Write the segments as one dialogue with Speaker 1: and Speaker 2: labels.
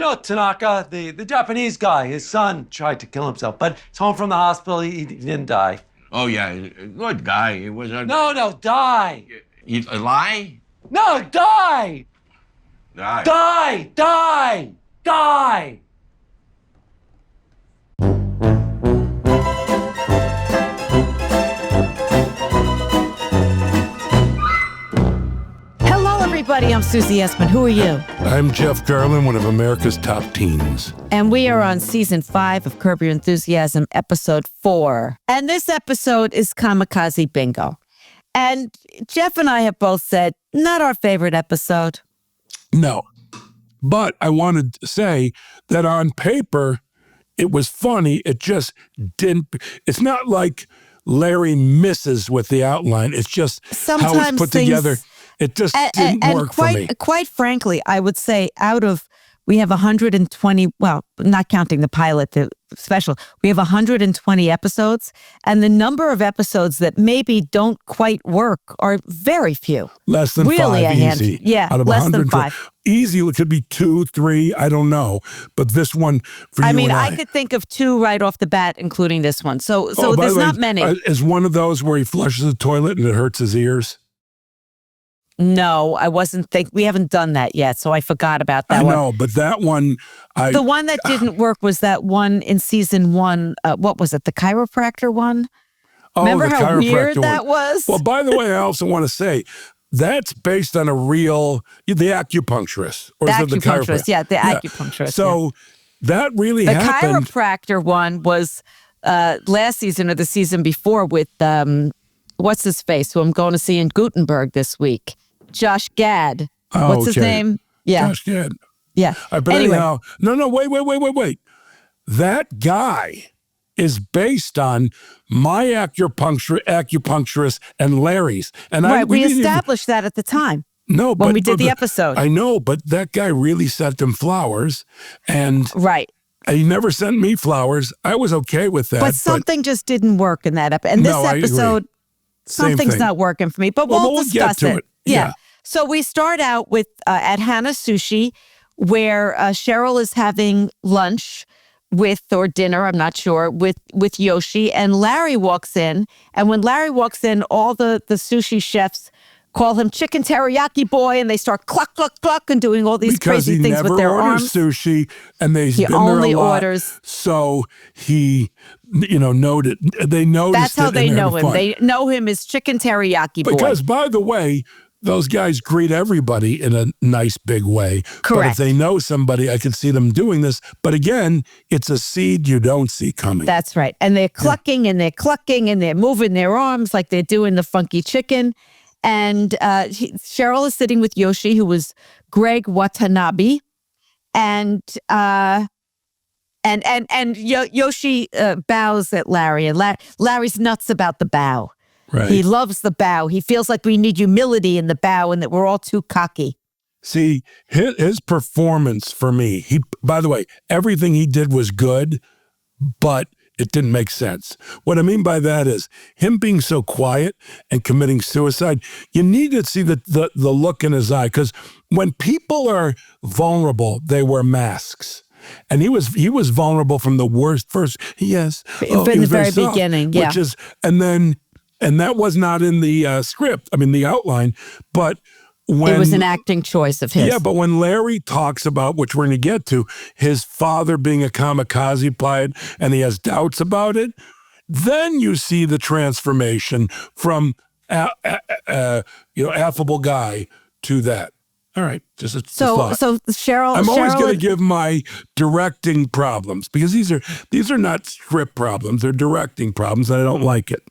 Speaker 1: Tanaka, the Japanese guy, his son tried to kill himself, but he's home from the hospital. He didn't die.
Speaker 2: Oh, yeah, good guy. It was a...
Speaker 1: No, die.
Speaker 2: A lie?
Speaker 1: No, die.
Speaker 2: Die.
Speaker 1: Die.
Speaker 3: Everybody, I'm Susie Essman. Who are you?
Speaker 4: I'm Jeff Garlin, one of America's top teens.
Speaker 3: And we are on season 5 of Curb Your Enthusiasm, episode 4. And this episode is Kamikaze Bingo. And Jeff and I have both said, not our favorite episode.
Speaker 4: No. But I wanted to say that on paper, it was funny. It just didn't. It's not like Larry misses with the outline. It's just
Speaker 3: sometimes
Speaker 4: how it's put together. It just didn't work for me.
Speaker 3: Quite frankly, I would say we have 120, well, not counting the pilot, the special, we have 120 episodes, and the number of episodes that maybe don't quite work are very few.
Speaker 4: Less than
Speaker 3: really
Speaker 4: 5 easy.
Speaker 3: Yeah,
Speaker 4: out of
Speaker 3: less than 5.
Speaker 4: Easy, it could be 2, 3, I don't know. But this one, for you and
Speaker 3: I could think of 2 right off the bat, including this one. So there's not many.
Speaker 4: Is one of those where he flushes the toilet and it hurts his ears?
Speaker 3: No, I wasn't we haven't done that yet, so I forgot about that one.
Speaker 4: I know, but that one...
Speaker 3: The one that didn't work was that one in season 1, what was it, the chiropractor one?
Speaker 4: Oh,
Speaker 3: remember
Speaker 4: the
Speaker 3: how weird
Speaker 4: one.
Speaker 3: that was?
Speaker 4: Well, by the way, I also want to say, that's based on the acupuncturist. Or
Speaker 3: the
Speaker 4: is it the
Speaker 3: acupuncturist,
Speaker 4: chiropractor?
Speaker 3: Acupuncturist.
Speaker 4: So that really happened.
Speaker 3: The chiropractor one was last season or the season before with, what's his face, who I'm going to see in Gutenberg this week. Josh Gad. What's his name? Yeah.
Speaker 4: Josh Gad.
Speaker 3: Yeah.
Speaker 4: But
Speaker 3: anyway.
Speaker 4: anyhow, no, wait. That guy is based on my acupuncturist and Larry's. And
Speaker 3: we established that at the time.
Speaker 4: No,
Speaker 3: when we did the episode.
Speaker 4: I know, but that guy really sent him flowers. And
Speaker 3: right.
Speaker 4: He never sent me flowers. I was okay with that.
Speaker 3: But something just didn't work in that episode. And this episode, something's not working for me. But we'll discuss it. Yeah. So we start out with at Hannah's Sushi, where Cheryl is having lunch or dinner, I'm not sure, with Yoshi, and Larry walks in. And when Larry walks in, all the sushi chefs call him Chicken Teriyaki Boy, and they start cluck, cluck, cluck, and doing all these crazy things with their arms.
Speaker 4: Because he never orders sushi, and
Speaker 3: he only orders.
Speaker 4: So he, noted. They noticed.
Speaker 3: That's how they know him. They know him as Chicken Teriyaki Boy.
Speaker 4: Because, by the way, those guys greet everybody in a nice big way.
Speaker 3: Correct.
Speaker 4: But if they know somebody, I can see them doing this. But again, it's a seed you don't see coming.
Speaker 3: That's right. And they're clucking and they're moving their arms like they're doing the funky chicken. And Cheryl is sitting with Yoshi, who was Greg Watanabe. And Yoshi bows at Larry. And Larry's nuts about the bow.
Speaker 4: Right.
Speaker 3: He loves the bow. He feels like we need humility in the bow and that we're all too cocky.
Speaker 4: See, his performance for me, by the way, everything he did was good, but it didn't make sense. What I mean by that is him being so quiet and committing suicide, you need to see the look in his eye, because when people are vulnerable, they wear masks. And he was vulnerable from the worst first. Yes.
Speaker 3: From the very beginning, yeah.
Speaker 4: And that was not in the script, the outline, but when...
Speaker 3: It was an acting choice of his.
Speaker 4: Yeah, but when Larry talks about, which we're going to get to, his father being a kamikaze pilot, and he has doubts about it, then you see the transformation from, affable guy to that. All right, just a thought.
Speaker 3: So Cheryl...
Speaker 4: I'm always going to
Speaker 3: and...
Speaker 4: give my directing problems, because these are not script problems, they're directing problems, and I don't like it.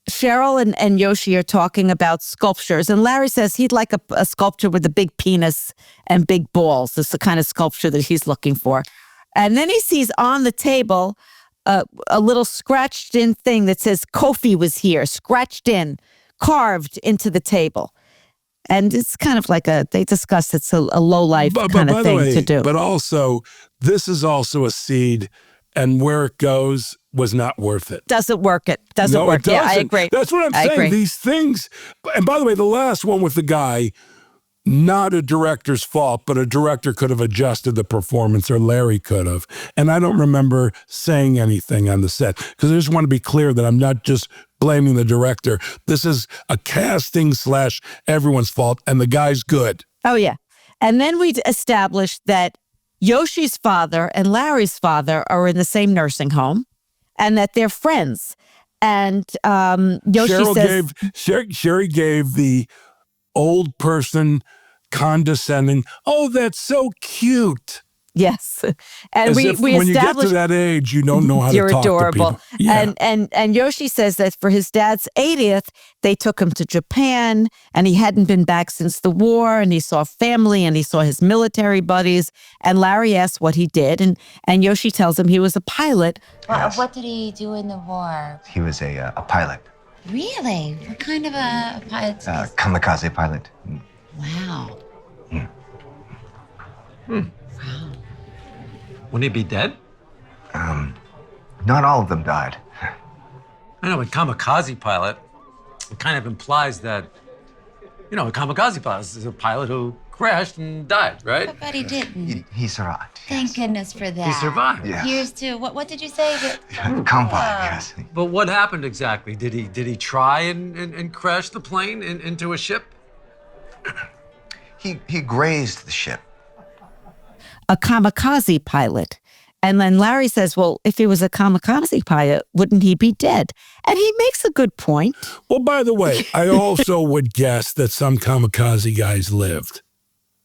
Speaker 3: Cheryl and Yoshi are talking about sculptures, and Larry says he'd like a sculpture with a big penis and big balls. It's the kind of sculpture that he's looking for. And then he sees on the table a little scratched-in thing that says Kofi was here, scratched in, carved into the table. And it's kind of like they discussed it's a low-life kind of thing to do.
Speaker 4: But also, this is also a seed, and where it goes was not worth it.
Speaker 3: Doesn't work. It doesn't work.
Speaker 4: It doesn't.
Speaker 3: Yeah, I agree.
Speaker 4: That's what I'm saying. These things, and by the way, the last one with the guy not a director's fault, but a director could have adjusted the performance, or Larry could have. And I don't remember saying anything on the set, because I just want to be clear that I'm not just blaming the director. This is a casting / everyone's fault, and the guy's good.
Speaker 3: Oh, yeah. And then we established that Yoshi's father and Larry's father are in the same nursing home, and that they're friends. And
Speaker 4: Sherry gave the old person condescending, "Oh, that's so cute."
Speaker 3: Yes. And we
Speaker 4: when you get to
Speaker 3: established
Speaker 4: that age, you don't know how to talk
Speaker 3: adorable.
Speaker 4: to people. Yeah.
Speaker 3: And Yoshi says that for his dad's 80th, they took him to Japan, and he hadn't been back since the war, and he saw family, and he saw his military buddies. And Larry asks what he did, and Yoshi tells him he was a pilot.
Speaker 5: Well, what did he do in the war?
Speaker 6: He was a pilot.
Speaker 5: Really? What kind of a pilot?
Speaker 6: Kamikaze pilot.
Speaker 5: Wow.
Speaker 1: Wouldn't he be dead?
Speaker 6: Not all of them died.
Speaker 1: I know, but kamikaze pilot, it kind of implies that, a kamikaze pilot is a pilot who crashed and died, right?
Speaker 5: But he didn't.
Speaker 6: He survived.
Speaker 5: Thank goodness for that.
Speaker 1: He survived.
Speaker 6: Yeah.
Speaker 5: Here's to what did you say?
Speaker 6: Compilot, yes.
Speaker 1: But what happened exactly? Did he try and crash the plane into a ship?
Speaker 6: He grazed the ship.
Speaker 3: A kamikaze pilot. And then Larry says, well, if he was a kamikaze pilot, wouldn't he be dead? And he makes a good point.
Speaker 4: Well, by the way, I also would guess that some kamikaze guys lived.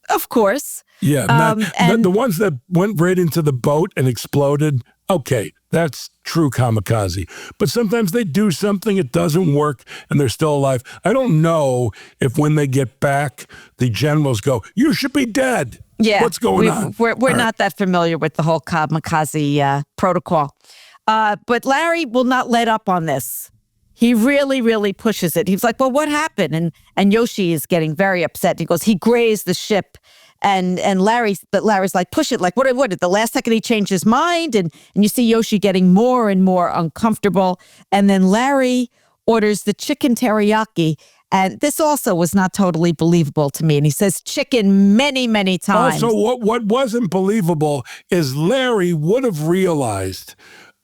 Speaker 3: Of course.
Speaker 4: Yeah, the ones that went right into the boat and exploded, okay, that's true kamikaze. But sometimes they do something, it doesn't work, and they're still alive. I don't know if when they get back, the generals go, "You should be dead."
Speaker 3: Yeah.
Speaker 4: What's going on?
Speaker 3: We're not that familiar with the whole kamikaze protocol. But Larry will not let up on this. He really, really pushes it. He's like, well, what happened? And Yoshi is getting very upset. He goes, he grazed the ship. And Larry's like, push it. Like, what did the last second he changed his mind? And you see Yoshi getting more and more uncomfortable. And then Larry orders the chicken teriyaki. And this also was not totally believable to me. And he says chicken many, many times.
Speaker 4: Also, what wasn't believable is Larry would have realized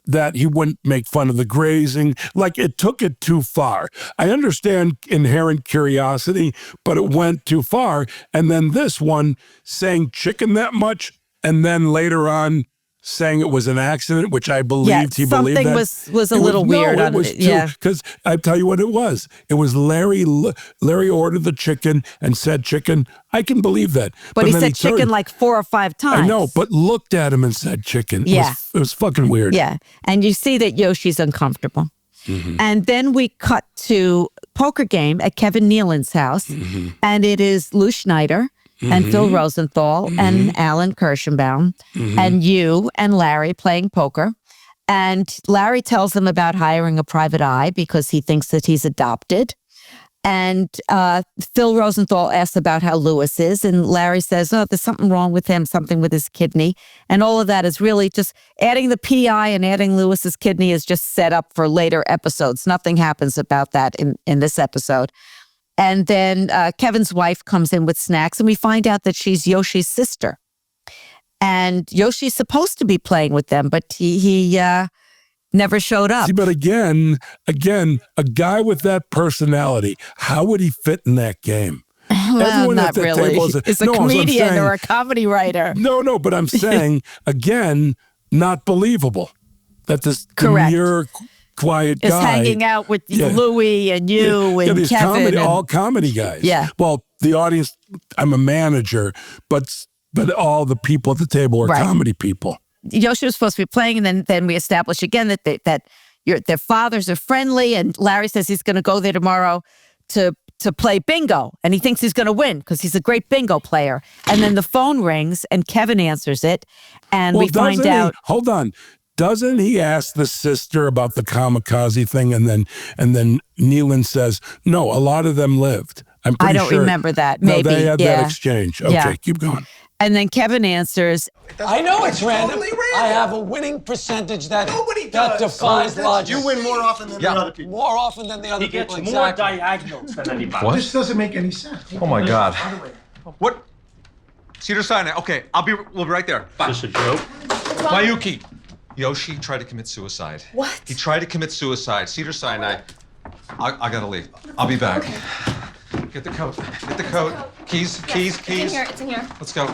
Speaker 4: that he wouldn't make fun of the grazing. Like, it took it too far. I understand inherent curiosity, but it went too far. And then this one saying chicken that much, and then later on saying it was an accident, which I believed he believed that.
Speaker 3: Something was a little weird.
Speaker 4: It was because I tell you what it was. It was Larry ordered the chicken and said chicken. I can believe that.
Speaker 3: But he said chicken like 4 or 5 times.
Speaker 4: I know, but looked at him and said chicken.
Speaker 3: Yeah.
Speaker 4: It was fucking weird.
Speaker 3: Yeah. And you see that Yoshi's uncomfortable.
Speaker 4: Mm-hmm.
Speaker 3: And then we cut to poker game at Kevin Nealon's house.
Speaker 4: Mm-hmm.
Speaker 3: And it is Lou Schneider and Phil Rosenthal and Alan Kirschenbaum and you and Larry playing poker. And Larry tells them about hiring a private eye because he thinks that he's adopted. And Phil Rosenthal asks about how Lewis is. And Larry says, oh, there's something wrong with him, something with his kidney. And all of that is really just adding the PI and adding Lewis's kidney is just set up for later episodes. Nothing happens about that in this episode. And then Kevin's wife comes in with snacks, and we find out that she's Yoshi's sister. And Yoshi's supposed to be playing with them, but he never showed up.
Speaker 4: See, but again, a guy with that personality, how would he fit in that game?
Speaker 3: Well,
Speaker 4: Everyone
Speaker 3: not
Speaker 4: at that
Speaker 3: really.
Speaker 4: table
Speaker 3: is a comedian or a comedy writer.
Speaker 4: No, but I'm saying, again, not believable. That this demure, quiet guy
Speaker 3: is hanging out with Louie and you and
Speaker 4: these
Speaker 3: Kevin.
Speaker 4: all comedy guys.
Speaker 3: Yeah.
Speaker 4: Well, the audience, I'm a manager, but all the people at the table are comedy people.
Speaker 3: Yoshi was supposed to be playing, and then we establish again that their fathers are friendly, and Larry says he's going to go there tomorrow to play bingo, and he thinks he's going to win because he's a great bingo player. And then the phone rings, and Kevin answers it, and we find out.
Speaker 4: Hold on. Doesn't he ask the sister about the kamikaze thing, and then Nealon says, "No, a lot of them lived."
Speaker 3: I don't remember that. Maybe
Speaker 4: they had that exchange. Okay, keep going.
Speaker 3: And then Kevin answers,
Speaker 1: I know it's random. I have a winning percentage that defies logic.
Speaker 7: You win more often than the other people.
Speaker 1: More often than the other people.
Speaker 7: He gets more diagonals than anybody.
Speaker 8: What?
Speaker 7: This doesn't make any sense.
Speaker 8: Oh my God.
Speaker 7: What? Cedar Sinai. Okay, we'll be right there. Bye.
Speaker 8: Is this a joke?
Speaker 7: Mayuki. Yoshi tried to commit suicide.
Speaker 5: What?
Speaker 7: He tried to commit suicide. Cedar Sinai. I gotta leave. I'll be back. Get the coat. Get the coat. Keys.
Speaker 5: It's in here. It's in here.
Speaker 7: Let's go.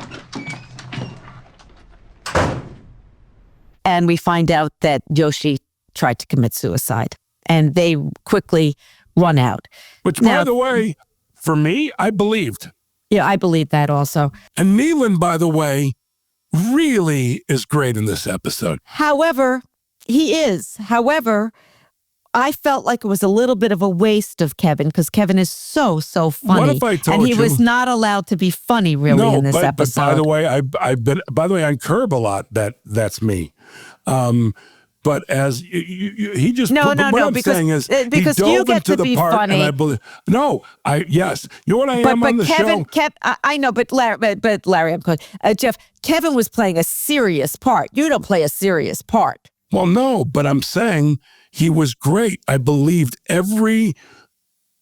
Speaker 3: And we find out that Yoshi tried to commit suicide. And they quickly run out.
Speaker 4: Which, by the way, for me, I believed.
Speaker 3: Yeah, I believe that also.
Speaker 4: And Nealon, by the way, really is great in this episode.
Speaker 3: However, he is. However, I felt like it was a little bit of a waste of Kevin because Kevin is so funny.
Speaker 4: What if I told
Speaker 3: and he
Speaker 4: you?
Speaker 3: was not allowed to be funny really in this episode.
Speaker 4: But by the way, by the way, on Curb a lot, that's me. But as he just
Speaker 3: no,
Speaker 4: because
Speaker 3: you get to be funny.
Speaker 4: And I believe yes, you know what I am on the show.
Speaker 3: I know, but Larry, I'm going. Jeff, Kevin was playing a serious part. You don't play a serious part.
Speaker 4: Well, no, but I'm saying he was great. I believed every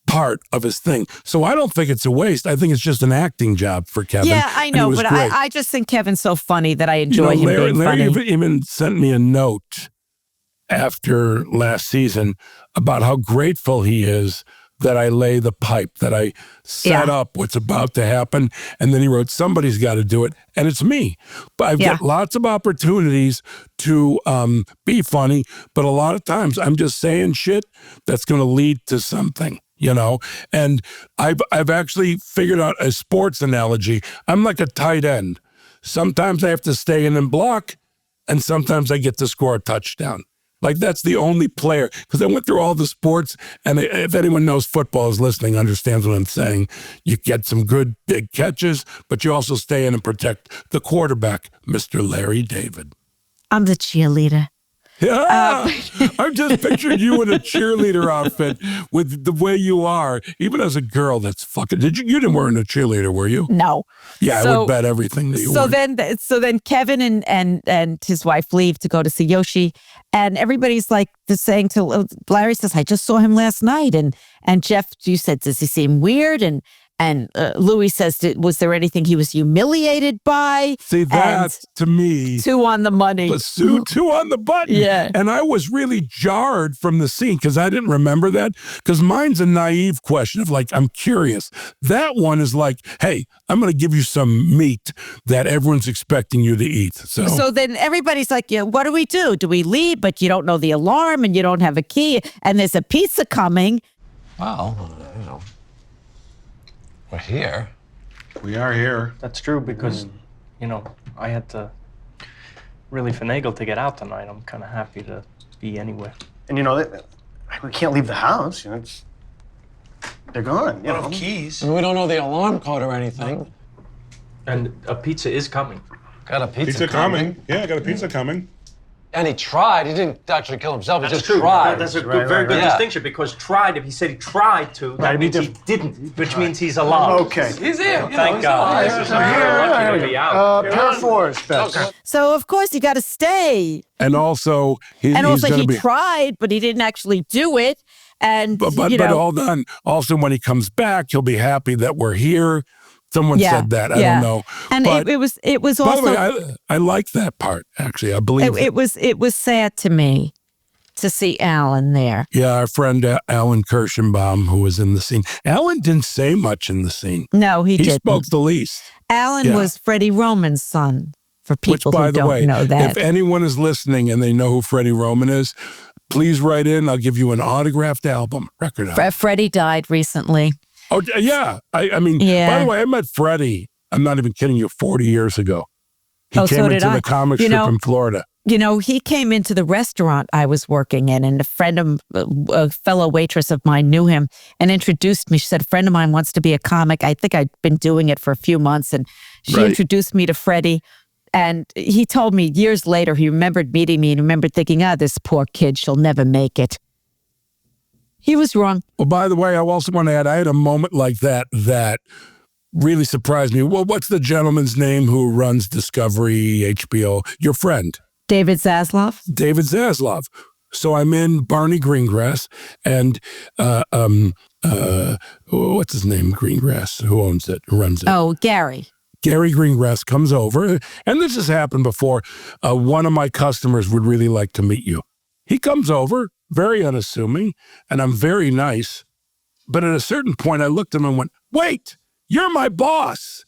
Speaker 4: part of his thing. So I don't think it's a waste. I think it's just an acting job for Kevin.
Speaker 3: Yeah, I know, but I just think Kevin's so funny that I enjoy him being funny.
Speaker 4: Larry even sent me a note after last season about how grateful he is that I lay the pipe, that I set up what's about to happen. And then he wrote, somebody's got to do it. And it's me. But I've got lots of opportunities to be funny. But a lot of times I'm just saying shit that's going to lead to something, you know? And I've actually figured out a sports analogy. I'm like a tight end. Sometimes I have to stay in and block, and sometimes I get to score a touchdown. Like, that's the only player, because I went through all the sports, and if anyone knows football is listening, understands what I'm saying. You get some good big catches, but you also stay in and protect the quarterback, Mr. Larry David.
Speaker 3: I'm the cheerleader.
Speaker 4: Yeah, I'm just picturing you in a cheerleader outfit with the way you are. Even as a girl, that's fucking. You didn't wear a cheerleader, were you?
Speaker 3: No.
Speaker 4: Yeah, I would bet everything that you were.
Speaker 3: So then Kevin and his wife leave to go to see Yoshi, and everybody's like saying to Larry says, "I just saw him last night," and Jeff, you said, "Does he seem weird?" And Louis says, was there anything he was humiliated by?
Speaker 4: See, that, to me...
Speaker 3: 2 on the money.
Speaker 4: 2 on the button.
Speaker 3: Yeah.
Speaker 4: And I was really jarred from the scene because I didn't remember that. Because mine's a naive question of like, I'm curious. That one is like, hey, I'm going to give you some meat that everyone's expecting you to eat. So
Speaker 3: then everybody's like, yeah, what do we do? Do we leave? But you don't know the alarm and you don't have a key. And there's a pizza coming.
Speaker 1: Well, you know. We're here.
Speaker 7: We are here.
Speaker 8: That's true because, I had to really finagle to get out tonight. I'm kind of happy to be anywhere.
Speaker 9: And, we can't leave the house. They're gone.
Speaker 6: You know, keys.
Speaker 1: And we don't know the alarm code or anything.
Speaker 8: And a pizza is coming.
Speaker 1: Got a pizza coming.
Speaker 10: Yeah, I got a pizza coming.
Speaker 1: And he tried. He didn't actually kill himself. He just
Speaker 8: true.
Speaker 1: tried.
Speaker 8: That's a very good distinction because tried, if he said he tried to, that means he didn't, which means he's alive.
Speaker 9: Okay.
Speaker 1: He's here.
Speaker 8: Thank God. We're lucky to be out.
Speaker 9: Pair 4 is best.
Speaker 1: Okay.
Speaker 3: So, of course, you got to stay.
Speaker 4: And also, he
Speaker 3: tried, but he didn't actually do it. And,
Speaker 4: but hold on. Also, when he comes back, he'll be happy that we're here. Someone said that. I don't know.
Speaker 3: And
Speaker 4: but,
Speaker 3: it was also.
Speaker 4: By the way, I like that part, actually. I believe
Speaker 3: it was sad to me to see Alan there.
Speaker 4: Yeah, our friend Alan Kirschenbaum, who was in the scene. Alan didn't say much in the scene.
Speaker 3: No, he didn't.
Speaker 4: He spoke the least.
Speaker 3: Alan was Freddie Roman's son, for people who don't know that.
Speaker 4: If anyone is listening and they know who Freddie Roman is, please write in. I'll give you an autographed record album.
Speaker 3: Freddie died recently.
Speaker 4: Oh, yeah. I mean, by the way, I met Freddie, I'm not even kidding you, 40 years ago. He came into the comic strip in Florida.
Speaker 3: He came into the restaurant I was working in, and a fellow waitress of mine knew him and introduced me. She said, a friend of mine wants to be a comic. I think I'd been doing it for a few months, and she introduced me to Freddie. And he told me years later, he remembered meeting me and remembered thinking, this poor kid, she'll never make it. He was wrong.
Speaker 4: Well, by the way, I also want to add, I had a moment like that really surprised me. Well, what's the gentleman's name who runs Discovery, HBO? Your friend.
Speaker 3: David Zaslav.
Speaker 4: David Zaslav. So I'm in Barney Greengrass, and what's his name? Greengrass. Who owns it? Who runs it?
Speaker 3: Oh, Gary.
Speaker 4: Gary Greengrass comes over, and this has happened before. One of my customers would really like to meet you. He comes over, very unassuming, and I'm very nice. But at a certain point, I looked at him and went, wait, you're my boss.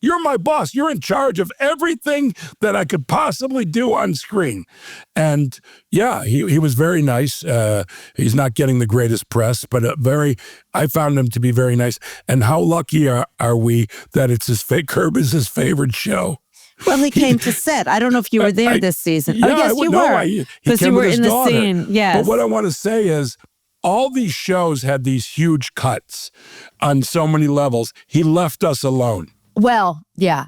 Speaker 4: You're my boss. You're in charge of everything that I could possibly do on screen. And yeah, he was very nice. He's not getting the greatest press, but I found him to be very nice. And how lucky are we that it's Curb is his favorite show.
Speaker 3: Well, he came to set. I don't know if you were there this season.
Speaker 4: Yeah,
Speaker 3: yes, you were. Because you were in the scene. Yes.
Speaker 4: But what I want to say is, all these shows had these huge cuts on so many levels. He left us alone.
Speaker 3: Well, yeah.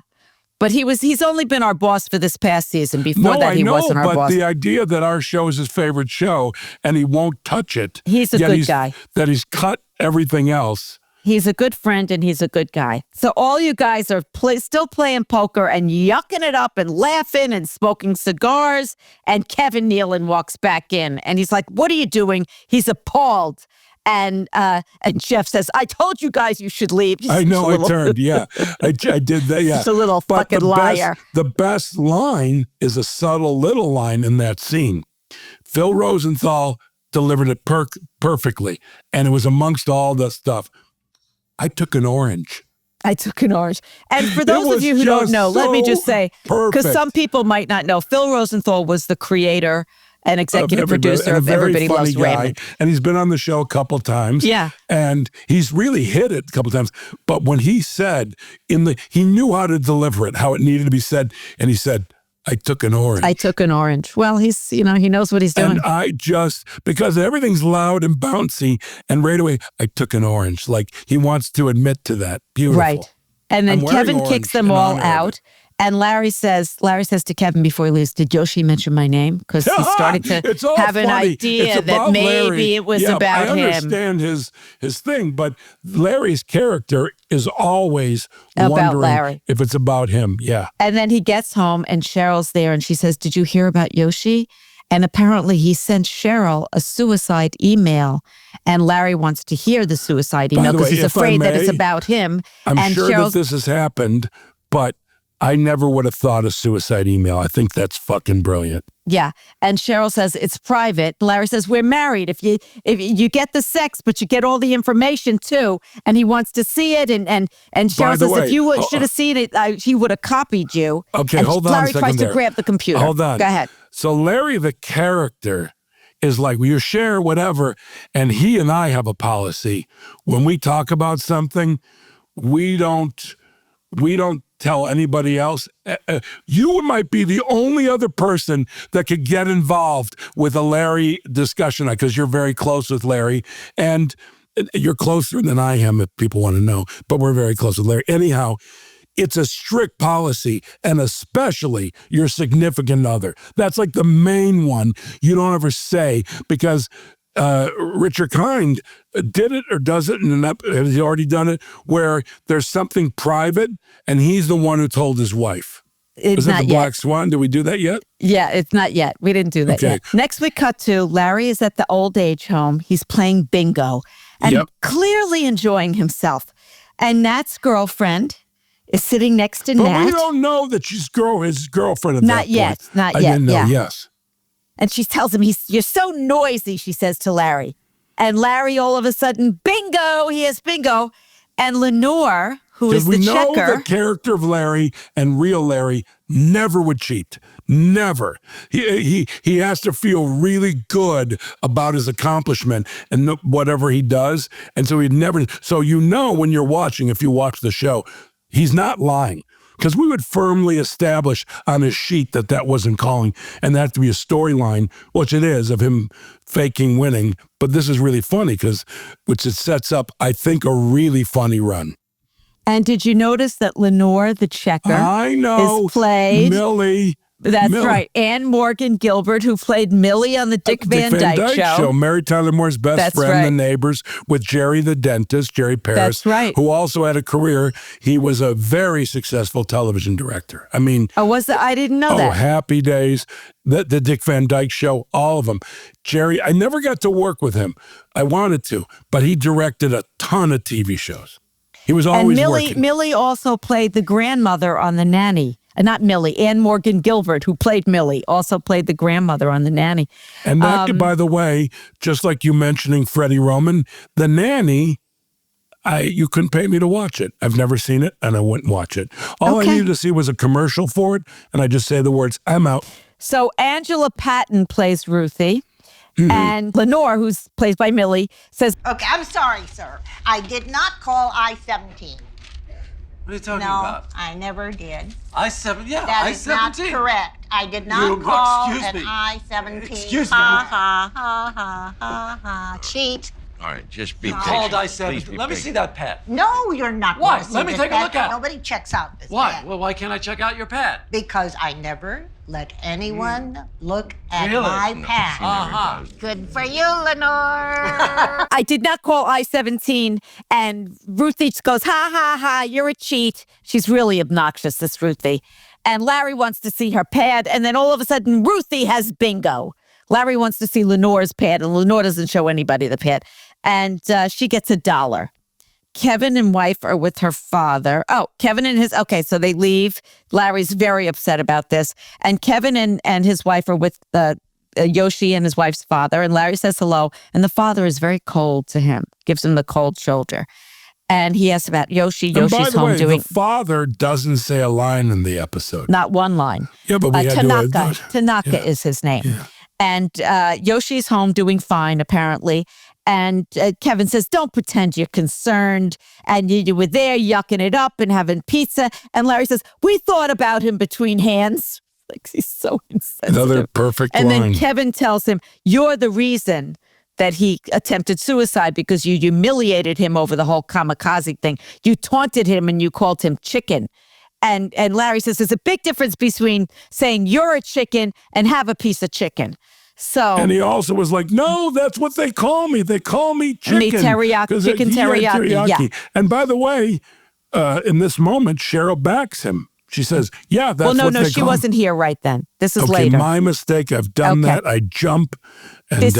Speaker 3: But he's only been our boss for this past season. Before that, he wasn't our boss.
Speaker 4: But the idea that our show is his favorite show and he won't touch it.
Speaker 3: He's a good guy.
Speaker 4: That he's cut everything else.
Speaker 3: He's a good friend and he's a good guy. So all you guys are still playing poker and yucking it up and laughing and smoking cigars. And Kevin Nealon walks back in and he's like, what are you doing? He's appalled. And Jeff says, I told you guys you should leave.
Speaker 4: I know, I turned, yeah. I did that, yeah.
Speaker 3: Just a little fucking liar.
Speaker 4: The best line is a subtle little line in that scene. Phil Rosenthal delivered it perfectly. And it was amongst all the stuff. I took an orange.
Speaker 3: And for those of you who don't know, let me just say, because some people might not know, Phil Rosenthal was the creator and executive producer of Everybody Loves Raymond.
Speaker 4: And he's been on the show a couple times.
Speaker 3: Yeah.
Speaker 4: And he's really hit it a couple times. But when he said, he knew how to deliver it, how it needed to be said. And he said, I took an orange. Well, he knows what he's doing. And because everything's loud and bouncy, and right away, I took an orange. Like, he wants to admit to that. Beautiful.
Speaker 3: Right. And then Kevin kicks them all out. And Larry says to Kevin before he leaves, did Yoshi mention my name? Because he started to have an idea that maybe Larry. It was about him.
Speaker 4: I understand his thing, but Larry's character is always wondering
Speaker 3: Larry.
Speaker 4: If it's about him. Yeah.
Speaker 3: And then he gets home and Cheryl's there and she says, did you hear about Yoshi? And apparently he sent Cheryl a suicide email. And Larry wants to hear the suicide email because he's afraid that it's about him.
Speaker 4: I'm sure that this has happened, but I never would have thought a suicide email. I think that's fucking brilliant.
Speaker 3: Yeah. And Cheryl says it's private. Larry says, we're married. If you get the sex, but you get all the information too. And he wants to see it. And Cheryl says, if you should have seen it, he would have copied you.
Speaker 4: Okay,
Speaker 3: and
Speaker 4: hold on
Speaker 3: Larry
Speaker 4: a second
Speaker 3: tries to grab the computer.
Speaker 4: Hold on.
Speaker 3: Go ahead.
Speaker 4: So Larry, the character, is like, well, you share whatever. And he and I have a policy. When we talk about something, we don't tell anybody else. You might be the only other person that could get involved with a Larry discussion because you're very close with Larry and you're closer than I am if people want to know, but we're very close with Larry. Anyhow, it's a strict policy, and especially your significant other. That's like the main one you don't ever say because Richard Kind did it or does it, and has he already done it, where there's something private, and he's the one who told his wife.
Speaker 3: It's not
Speaker 4: the
Speaker 3: yet.
Speaker 4: Black Swan? Did we do that yet?
Speaker 3: Yeah, it's not yet. We didn't do that yet. Next we cut to Larry is at the old age home. He's playing bingo and clearly enjoying himself. And Nat's girlfriend is sitting next to Nat.
Speaker 4: But we don't know that she's his girlfriend at
Speaker 3: not
Speaker 4: that
Speaker 3: yet.
Speaker 4: point.
Speaker 3: Not yet.
Speaker 4: I didn't know,
Speaker 3: yeah.
Speaker 4: yes.
Speaker 3: And she tells him, you're so noisy, she says to Larry. And Larry, all of a sudden, bingo, he has bingo. And Lenore, who is the checker.
Speaker 4: We know the character of Larry and real Larry never would cheat. Never. He has to feel really good about his accomplishment and whatever he does. And so he'd never. So when you're watching, if you watch the show, he's not lying. Because we would firmly establish on his sheet that wasn't calling, and that had to be a storyline, which it is, of him faking winning. But this is really funny which it sets up, I think, a really funny run.
Speaker 3: And did you notice that Lenore, the checker,
Speaker 4: I know,
Speaker 3: is played
Speaker 4: Millie
Speaker 3: That's
Speaker 4: Millie.
Speaker 3: right. Ann Morgan Gilbert, who played Millie on the Dick Van Dyke Show.
Speaker 4: Mary Tyler Moore's best friend, The Neighbors, with Jerry the dentist, Jerry Paris.
Speaker 3: That's right.
Speaker 4: Who also had a career. He was a very successful television director. I mean.
Speaker 3: Oh, was that? I didn't know that.
Speaker 4: Oh, Happy Days, the Dick Van Dyke Show, all of them. Jerry, I never got to work with him. I wanted to, but he directed a ton of TV shows. He was always working.
Speaker 3: Millie also played the grandmother on The Nanny. Not Millie, Ann Morgan Gilbert, who played Millie, also played the grandmother on The Nanny.
Speaker 4: And that, by the way, just like you mentioning Freddie Roman, The Nanny, you couldn't pay me to watch it. I've never seen it, and I wouldn't watch it. All I needed to see was a commercial for it, and I just say the words, I'm out.
Speaker 3: So Angela Patton plays Ruthie. And Lenore, who's played by Millie, says,
Speaker 10: Okay, I'm sorry, sir. I did not call I-17.
Speaker 1: What are you talking about?
Speaker 10: No, I never did.
Speaker 1: I-7, yeah,
Speaker 10: That
Speaker 1: I-17.
Speaker 10: is not correct. I did not call an I-17.
Speaker 1: Excuse me.
Speaker 10: Ha, ha, ha, ha, ha, ha. Cheat.
Speaker 2: All right, just be
Speaker 1: You
Speaker 2: patient.
Speaker 1: called
Speaker 2: Please
Speaker 1: I-7.
Speaker 2: be
Speaker 1: Let me
Speaker 2: patient.
Speaker 1: see that pad.
Speaker 10: No, you're not.
Speaker 1: Why?
Speaker 10: going to see
Speaker 1: Let me
Speaker 10: this
Speaker 1: take a
Speaker 10: pad.
Speaker 1: look at it.
Speaker 10: Nobody checks out this
Speaker 1: Why?
Speaker 10: pad.
Speaker 1: Well, why can't I check out your pad?
Speaker 10: Because I never let anyone look at
Speaker 1: Really?
Speaker 10: my
Speaker 2: No,
Speaker 10: pad.
Speaker 2: she never does.
Speaker 10: Good for you, Lenore.
Speaker 3: I did not call I-17. And Ruthie goes, ha, ha, ha, you're a cheat. She's really obnoxious, this Ruthie. And Larry wants to see her pad. And then all of a sudden, Ruthie has bingo. Larry wants to see Lenore's pad, and Lenore doesn't show anybody the pad. And she gets $1. Kevin and wife are with her father. Oh, Kevin and okay, so they leave. Larry's very upset about this. And Kevin and his wife are with Yoshi and his wife's father. And Larry says hello. And the father is very cold to him, gives him the cold shoulder. And he asks about Yoshi. Yoshi's
Speaker 4: by the
Speaker 3: home
Speaker 4: way,
Speaker 3: doing...
Speaker 4: the father doesn't say a line in the episode.
Speaker 3: Not one line.
Speaker 4: Yeah, but we had
Speaker 3: Tanaka.
Speaker 4: to...
Speaker 3: Tanaka is his name.
Speaker 4: Yeah.
Speaker 3: And Yoshi's home doing fine, apparently. And Kevin says, don't pretend you're concerned. And you were there yucking it up and having pizza. And Larry says, we thought about him between hands. Like, he's so insensitive.
Speaker 4: Another perfect
Speaker 3: and
Speaker 4: line.
Speaker 3: then Kevin tells him, you're the reason that he attempted suicide because you humiliated him over the whole kamikaze thing. You taunted him and you called him chicken. And Larry says, there's a big difference between saying you're a chicken and have a piece of chicken. So,
Speaker 4: and he also was like, no, that's what they call me. They call me chicken.
Speaker 3: Me teriyaki, chicken teriyaki. Yeah.
Speaker 4: And by the way, in this moment, Cheryl backs him. She says, yeah, that's what they call
Speaker 3: no, she wasn't here right then. This is
Speaker 4: okay,
Speaker 3: later.
Speaker 4: my mistake. I've done that. I jump. And
Speaker 3: This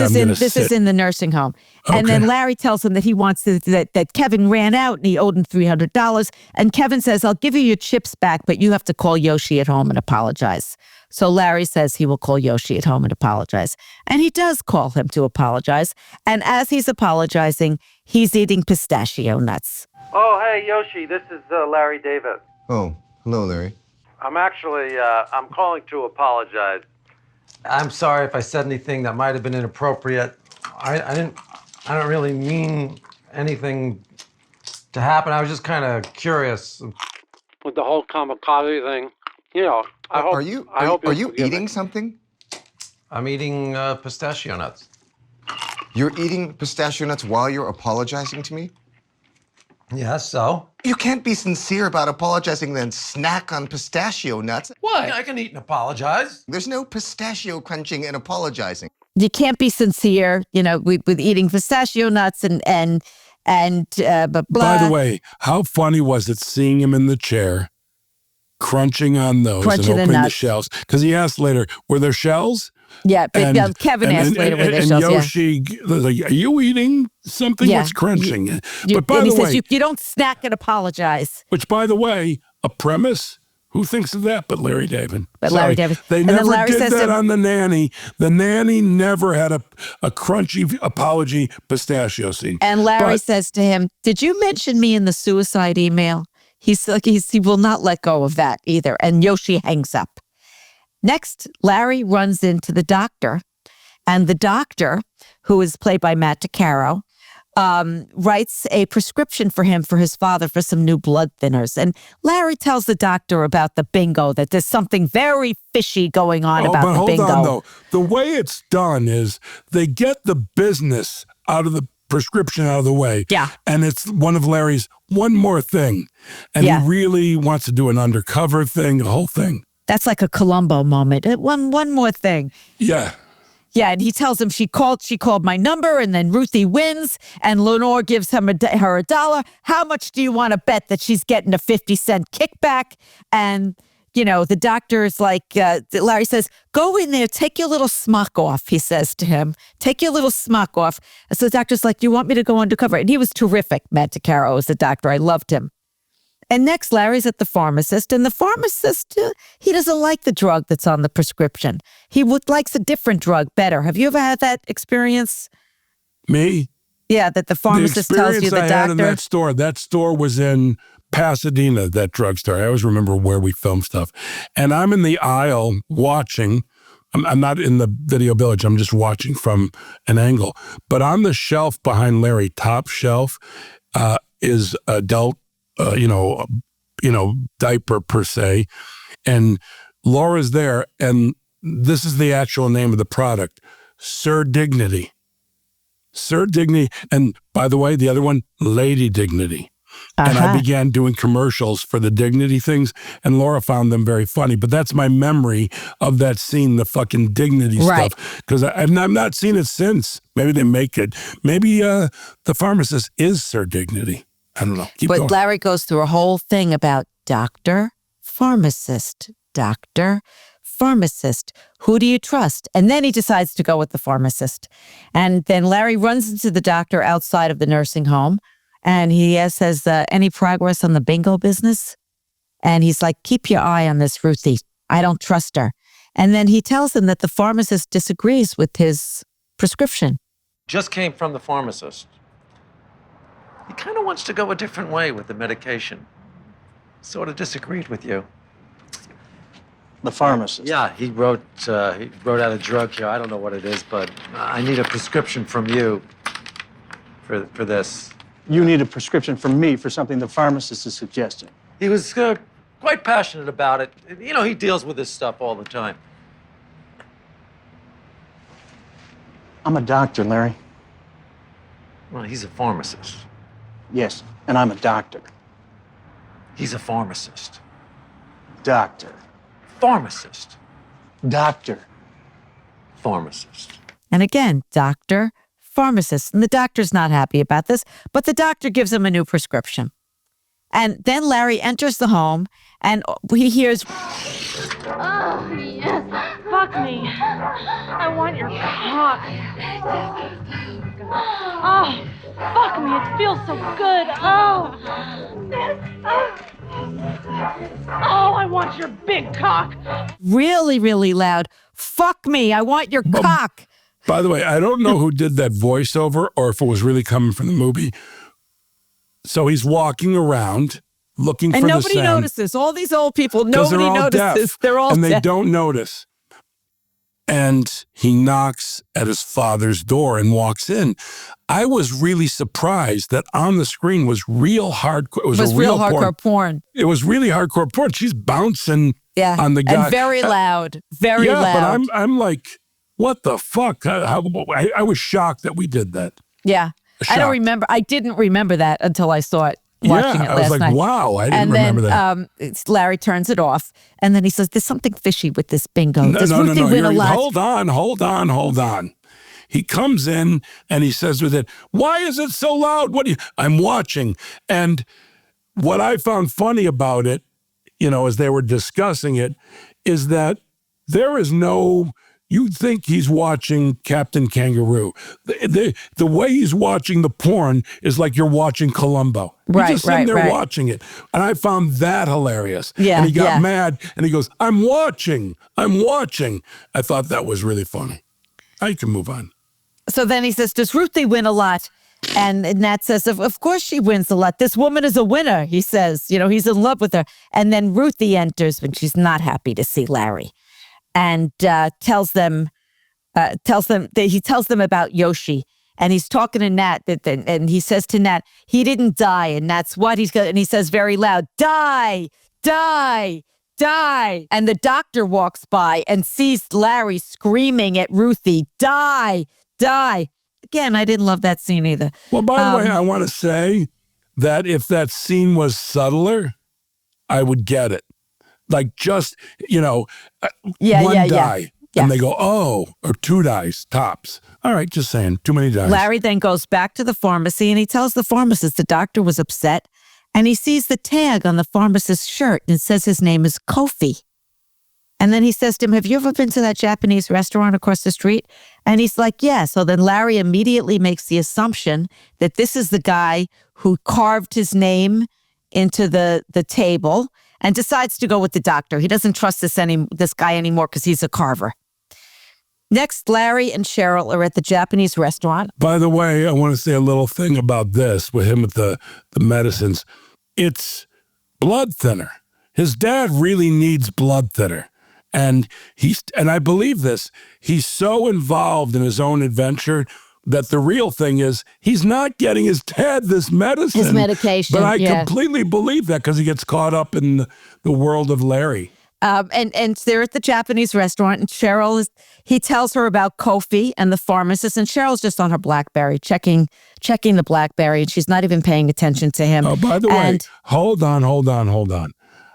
Speaker 3: is in the nursing home.
Speaker 4: Okay.
Speaker 3: And then Larry tells him that he wants that Kevin ran out and he owed him $300. And Kevin says, I'll give you your chips back, but you have to call Yoshi at home and apologize. So Larry says he will call Yoshi at home and apologize. And he does call him to apologize. And as he's apologizing, he's eating pistachio nuts.
Speaker 11: Oh, hey, Yoshi, this is Larry David.
Speaker 6: Oh, hello, Larry.
Speaker 11: I'm actually, I'm calling to apologize.
Speaker 1: I'm sorry if I said anything that might have been inappropriate. I don't really mean anything to happen. I was just kind of curious.
Speaker 11: With the whole kamikaze thing, you know, I hope.
Speaker 6: Are you eating something?
Speaker 1: I'm eating pistachio nuts.
Speaker 6: You're eating pistachio nuts while you're apologizing to me?
Speaker 1: Yes, so?
Speaker 6: You can't be sincere about apologizing then snack on pistachio nuts.
Speaker 1: Why? I can eat and apologize.
Speaker 6: There's no pistachio crunching and apologizing.
Speaker 3: You can't be sincere, with eating pistachio nuts and blah, blah.
Speaker 4: By the way, how funny was it seeing him in the chair, crunching on those and opening the shells? Because he asked later, were there shells?
Speaker 3: Yeah, but Kevin asked later were there shells.
Speaker 4: And Yoshi was like, are you eating something?
Speaker 3: Yeah.
Speaker 4: What's crunching?
Speaker 3: But by the way, you don't snack and apologize.
Speaker 4: Which, by the way, a premise. Who thinks of that but Larry David?
Speaker 3: But Larry David.
Speaker 4: They never did that on The Nanny. The Nanny never had a crunchy apology pistachio scene.
Speaker 3: And Larry says to him, did you mention me in the suicide email? He will not let go of that either. And Yoshi hangs up. Next, Larry runs into the doctor. And the doctor, who is played by Matt DeCaro, writes a prescription for him for his father for some new blood thinners. And Larry tells the doctor about the bingo, that there's something very fishy going on about the bingo.
Speaker 4: Hold on, though. The way it's done is they get the business out of the prescription out of the way.
Speaker 3: Yeah.
Speaker 4: And it's one of Larry's one more thing. And he really wants to do an undercover thing, a whole thing.
Speaker 3: That's like a Columbo moment. One more thing.
Speaker 4: Yeah.
Speaker 3: Yeah, and he tells him she called my number, and then Ruthie wins, and Lenore gives her $1. How much do you want to bet that she's getting a 50-cent kickback? And, the doctor is like, Larry says, go in there, take your little smock off, he says to him. Take your little smock off. And so the doctor's like, do you want me to go undercover? And he was terrific, Matt DeCaro as the doctor. I loved him. And next, Larry's at the pharmacist, and the pharmacist, he doesn't like the drug that's on the prescription. He likes a different drug better. Have you ever had that experience?
Speaker 4: Me?
Speaker 3: Yeah, that the pharmacist tells you the
Speaker 4: I
Speaker 3: doctor.
Speaker 4: had in that store was in Pasadena, that drugstore. I always remember where we filmed stuff. And I'm in the aisle watching. I'm not in the video village. I'm just watching from an angle. But on the shelf behind Larry, top shelf, is adult diaper per se. And Laura's there, and this is the actual name of the product, Sir Dignity. Sir Dignity. And by the way, the other one, Lady Dignity. And I began doing commercials for the Dignity things, and Laura found them very funny. But that's my memory of that scene, the fucking Dignity stuff. Because I've not seen it since. Maybe they make it. Maybe the pharmacist is Sir Dignity. I don't know. Keep going.
Speaker 3: Larry goes through a whole thing about doctor, pharmacist, doctor, pharmacist. Who do you trust? And then he decides to go with the pharmacist. And then Larry runs into the doctor outside of the nursing home. And he says, any progress on the bingo business? And he's like, keep your eye on this Ruthie. I don't trust her. And then he tells him that the pharmacist disagrees with his prescription.
Speaker 1: Just came from the pharmacist. He kind of wants to go a different way with the medication. Sort of disagreed with you.
Speaker 9: The pharmacist?
Speaker 1: Yeah, he wrote out a drug here. I don't know what it is, but I need a prescription from you for this.
Speaker 9: You need a prescription from me for something the pharmacist is suggesting.
Speaker 1: He was quite passionate about it. He deals with this stuff all the time.
Speaker 9: I'm a doctor, Larry.
Speaker 1: Well, he's a pharmacist.
Speaker 9: Yes, and I'm a doctor.
Speaker 1: He's a pharmacist.
Speaker 9: Doctor.
Speaker 1: Pharmacist.
Speaker 9: Doctor.
Speaker 1: Pharmacist.
Speaker 3: And again, doctor, pharmacist. And the doctor's not happy about this, but the doctor gives him a new prescription. And then Larry enters the home, and he hears...
Speaker 12: Oh, yes. Fuck me. I want your cock. Oh, fuck me. It feels so good. Oh. Oh, I want your big cock.
Speaker 3: Really, really loud. Fuck me. I want your cock.
Speaker 4: By the way, I don't know who did that voiceover or if it was really coming from the movie. So he's walking around looking for the sound.
Speaker 3: And nobody notices. All these old people, nobody notices.
Speaker 4: Deaf,
Speaker 3: they're all
Speaker 4: and they
Speaker 3: deaf.
Speaker 4: don't notice. And he knocks at his father's door and walks in. I was really surprised that on the screen was real hardcore. It was
Speaker 3: real hardcore porn.
Speaker 4: It was really hardcore porn. She's bouncing on the guy.
Speaker 3: And very loud. Very loud.
Speaker 4: Yeah, but I'm like, what the fuck? I was shocked that we did that.
Speaker 3: Yeah.
Speaker 4: Shocked.
Speaker 3: I didn't remember that until I saw it watching it last night.
Speaker 4: I was like, wow, I didn't remember that.
Speaker 3: And then Larry turns it off, and then he says, there's something fishy with this bingo.
Speaker 4: No.
Speaker 3: Win a lot?
Speaker 4: Hold on. He comes in and he says with it, why is it so loud? I'm watching. And what I found funny about it, as they were discussing it, is that there is no... You think he's watching Captain Kangaroo. The way he's watching the porn is like you're watching Columbo. You're just sitting there watching it. And I found that hilarious.
Speaker 3: Yeah,
Speaker 4: and he got mad and he goes, I'm watching. I thought that was really funny. I can move on.
Speaker 3: So then he says, does Ruthie win a lot? And Nat says, of course she wins a lot. This woman is a winner, he says. He's in love with her. And then Ruthie enters when she's not happy to see Larry. And tells them about Yoshi, and he's talking to Nat, and he says to Nat, he didn't die, and Nat's what and he says very loud, die, die, die, and the doctor walks by and sees Larry screaming at Ruthie, die, die. Again, I didn't love that scene either.
Speaker 4: Well, by the way, I want to say that if that scene was subtler, I would get it. like just, one
Speaker 3: Yeah.
Speaker 4: die. And they go, oh, or 2 dies, tops. All right, just saying, too many dies.
Speaker 3: Larry then goes back to the pharmacy and he tells the pharmacist the doctor was upset and he sees the tag on the pharmacist's shirt and it says his name is Kofi. And then he says to him, have you ever been to that Japanese restaurant across the street? And he's like, yeah. So then Larry immediately makes the assumption that this is the guy who carved his name into the table and decides to go with the doctor. He doesn't trust this guy anymore because he's a carver. Next, Larry and Cheryl are at the Japanese restaurant.
Speaker 4: By the way, I want to say a little thing about this with him with the medicines. It's blood thinner. His dad really needs blood thinner. And I believe this, he's so involved in his own adventure that the real thing is he's not getting his dad this medicine.
Speaker 3: His medication,
Speaker 4: But I completely believe that because he gets caught up in the world of Larry.
Speaker 3: And they're at the Japanese restaurant, and he tells her about Kofi and the pharmacist, and Cheryl's just on her BlackBerry, checking the BlackBerry, and she's not even paying attention to him.
Speaker 4: Oh, by the way, hold on.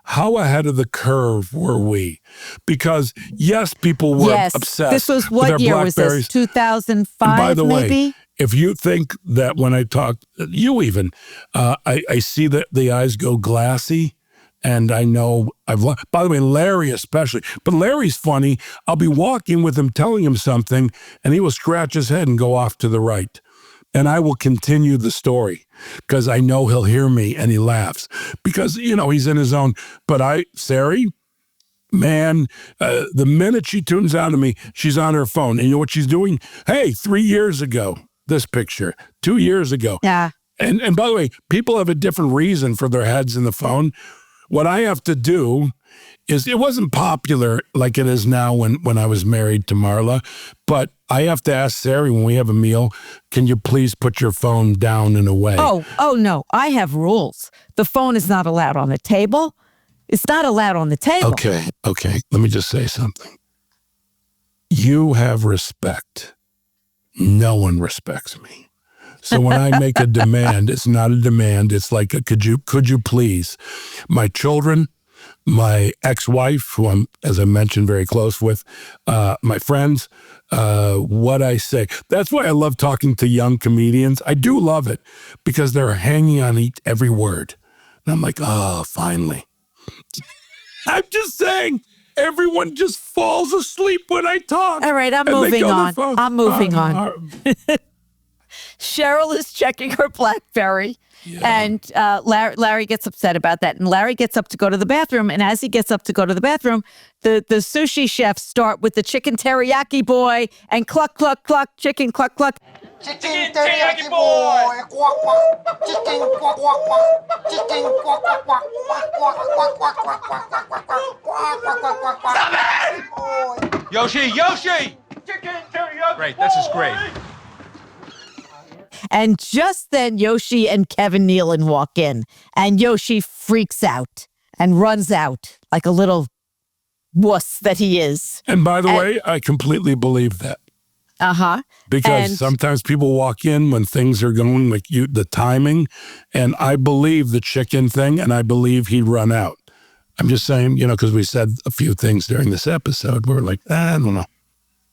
Speaker 4: How ahead of the curve were we? Because, yes, people were obsessed.
Speaker 3: This was
Speaker 4: with
Speaker 3: what year was this? 2005,
Speaker 4: by the
Speaker 3: maybe?
Speaker 4: way, if you think that when I talk, you even, I see that the eyes go glassy. And I know by the way, Larry especially, but Larry's funny. I'll be walking with him, telling him something, and he will scratch his head and go off to the right. And I will continue the story because I know he'll hear me and he laughs because, he's in his own. But Sari, man, the minute she tunes out to me, she's on her phone. And you know what she's doing? Hey, 3 years ago, this picture, 2 years ago.
Speaker 3: Yeah.
Speaker 4: And by the way, people have a different reason for their heads in the phone. What I have to do is, it wasn't popular like it is now when I was married to Marla, but I have to ask Sari when we have a meal, can you please put your phone down and away?
Speaker 3: Oh, no, I have rules. The phone is not allowed on the table. It's not allowed on the table.
Speaker 4: Okay. Let me just say something. You have respect. No one respects me. So when I make a demand, it's not a demand. It's like, could you please? My children, my ex-wife, who I'm, as I mentioned, very close with, my friends, what I say. That's why I love talking to young comedians. I do love it because they're hanging on every word. And I'm like, oh, finally. I'm just saying, everyone just falls asleep when I talk.
Speaker 3: All right, I'm moving on. Cheryl is checking her BlackBerry, and Larry gets upset about that. And Larry gets up to go to the bathroom, and as he gets up to go to the bathroom, the sushi chefs start with the chicken teriyaki boy, and cluck, cluck, cluck, chicken, cluck, cluck.
Speaker 6: Chicken teriyaki boy, quack, quack. Chicken, quack, quack, quack. Chicken, quack, quack, quack. Quack, quack, quack, quack, quack, quack, quack, quack, quack, quack, quack, quack, quack.
Speaker 7: Stop it! Yoshi! Chicken teriyaki. Great, this is great.
Speaker 3: And just then, Yoshi and Kevin Nealon walk in, and Yoshi freaks out and runs out like a little wuss that he is.
Speaker 4: And by the way, I completely believe that.
Speaker 3: Uh-huh.
Speaker 4: Because sometimes people walk in when things are going like the timing, and I believe the chicken thing, and I believe he'd run out. I'm just saying, because we said a few things during this episode. We're like, I don't know.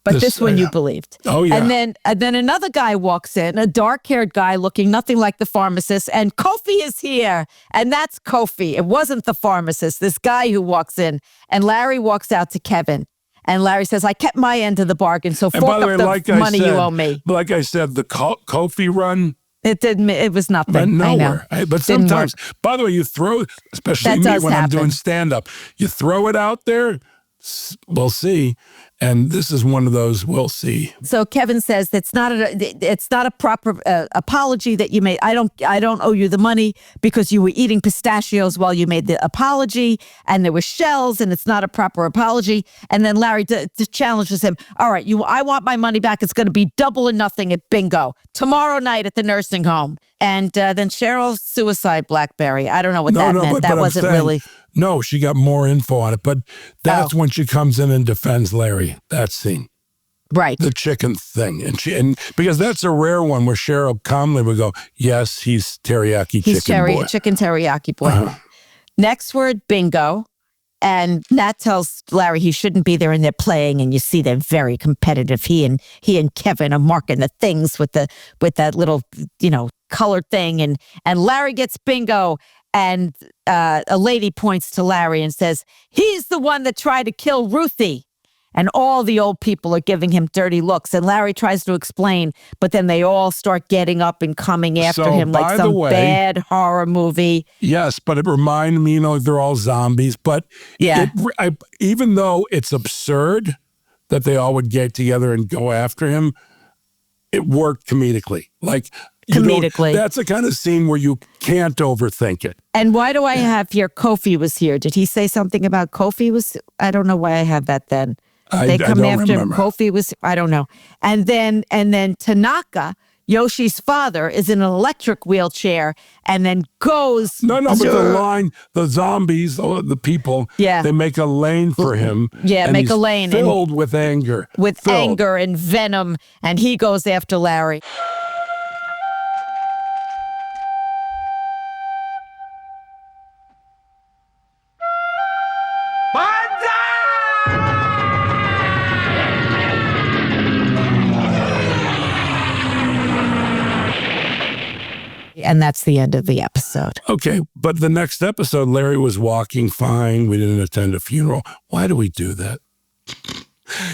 Speaker 3: But this one you believed.
Speaker 4: Oh, yeah.
Speaker 3: And then another guy walks in, a dark-haired guy looking nothing like the pharmacist, and Kofi is here. And that's Kofi. It wasn't the pharmacist, this guy who walks in. And Larry walks out to Kevin. And Larry says, I kept my end of the bargain, so fork up the money you owe me.
Speaker 4: Like I said, the Kofi run.
Speaker 3: It was nothing.
Speaker 4: Went nowhere. But sometimes, by the way, you throw, especially me when I'm doing stand-up, you throw it out there, we'll see. And this is one of those, we'll see.
Speaker 3: So Kevin says it's not a proper apology that you made. I don't owe you the money because you were eating pistachios while you made the apology, and there were shells, and it's not a proper apology. And then Larry challenges him. All right, I want my money back. It's going to be double or nothing at bingo tomorrow night at the nursing home. And then Cheryl's suicide BlackBerry. I don't know what that meant. That wasn't really.
Speaker 4: No, she got more info on it, but that's when she comes in and defends Larry. That scene.
Speaker 3: Right.
Speaker 4: The chicken thing. And because that's a rare one where Cheryl calmly would go, yes, he's teriyaki chicken boy.
Speaker 3: Chicken teriyaki boy. Next word, bingo. And Nat tells Larry he shouldn't be there, and they're playing, and you see they're very competitive. He and Kevin are marking the things with that little, colored thing, and Larry gets bingo, and a lady points to Larry and says, "He's the one that tried to kill Ruthie." And all the old people are giving him dirty looks. And Larry tries to explain, but then they all start getting up and coming after him like some bad horror movie.
Speaker 4: Yes, but it reminded me, they're all zombies. But even though it's absurd that they all would get together and go after him, it worked comedically. That's the kind of scene where you can't overthink it.
Speaker 3: And why do I have here Kofi was here? Did he say something about Kofi was? I don't know why I have that then. They come after him. Kofi was, I don't know. And then Tanaka, Yoshi's father, is in an electric wheelchair and then goes.
Speaker 4: No, but the zombies, the people, they make a lane for him.
Speaker 3: Yeah, make a lane.
Speaker 4: Filled with anger.
Speaker 3: Anger and venom. And he goes after Larry. And that's the end of the episode.
Speaker 4: Okay, but the next episode, Larry was walking fine. We didn't attend a funeral. Why do we do that?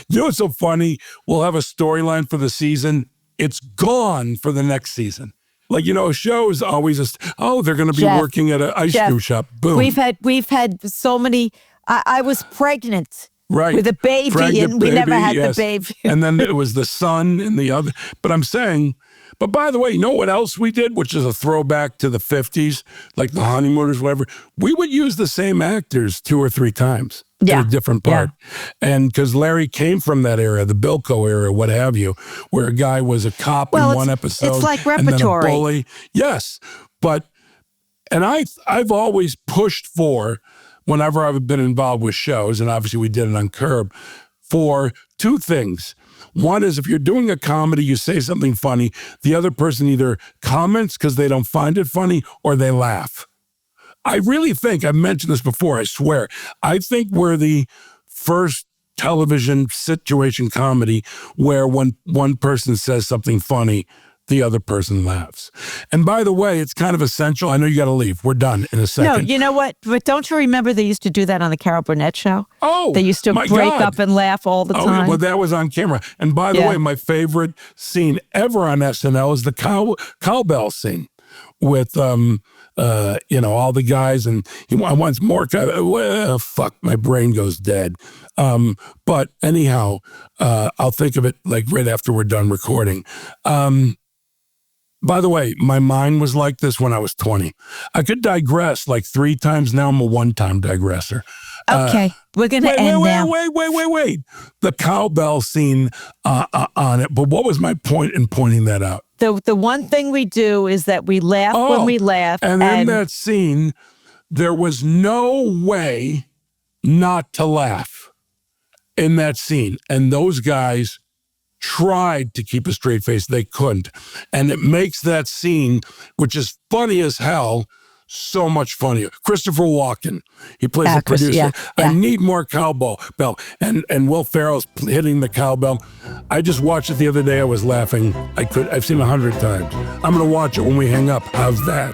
Speaker 4: You know what's so funny? We'll have a storyline for the season. It's gone for the next season. A show is always they're going to be working at an ice cream shop. Boom.
Speaker 3: We've had so many. I was pregnant.
Speaker 4: Right.
Speaker 3: With a baby, and we never had the baby.
Speaker 4: And then it was the son and the other. But I'm saying, but by the way, you know what else we did, which is a throwback to the 50s, like the Honeymooners, whatever? We would use the same actors 2 or 3 times in a different part. Yeah. And because Larry came from that era, the Bilko era, what have you, where a guy was a cop in one episode.
Speaker 3: It's like repertory.
Speaker 4: And then a bully. Yes. And I've always pushed for, whenever I've been involved with shows, and obviously we did it on Curb, for 2 things. One is if you're doing a comedy, you say something funny, the other person either comments because they don't find it funny or they laugh. I really think, I've mentioned this before, I swear, I think we're the first television situation comedy where when one person says something funny, the other person laughs. And by the way, it's kind of essential. I know you got to leave. We're done in a second.
Speaker 3: No, you know what? But don't you remember they used to do that on the Carol Burnett show?
Speaker 4: Oh,
Speaker 3: they used to break up and laugh all the time.
Speaker 4: Well, that was on camera. And by the way, my favorite scene ever on SNL is the cowbell scene with all the guys, and he wants more. Fuck, my brain goes dead. But anyhow, I'll think of it right after we're done recording. By the way, my mind was like this when I was 20. I could digress 3 times now. I'm a one-time digressor.
Speaker 3: Okay, we're going to end now.
Speaker 4: Wait. The cowbell scene on it. But what was my point in pointing that out?
Speaker 3: The one thing we do is that we laugh when we laugh.
Speaker 4: And in that scene, there was no way not to laugh in that scene. And those guys tried to keep a straight face. They couldn't. And it makes that scene, which is funny as hell, so much funnier. Christopher Walken, he plays the producer.
Speaker 3: Yeah.
Speaker 4: I need more cowbell. And Will Ferrell's hitting the cowbell. I just watched it the other day. I was laughing. I've seen it 100 times. I'm going to watch it when we hang up. How's that?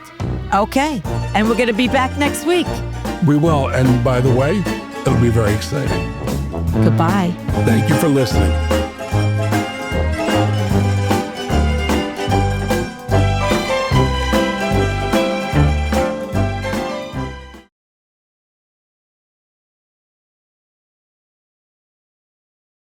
Speaker 3: Okay. And we're going to be back next week.
Speaker 4: We will. And by the way, it'll be very exciting.
Speaker 3: Goodbye.
Speaker 4: Thank you for listening.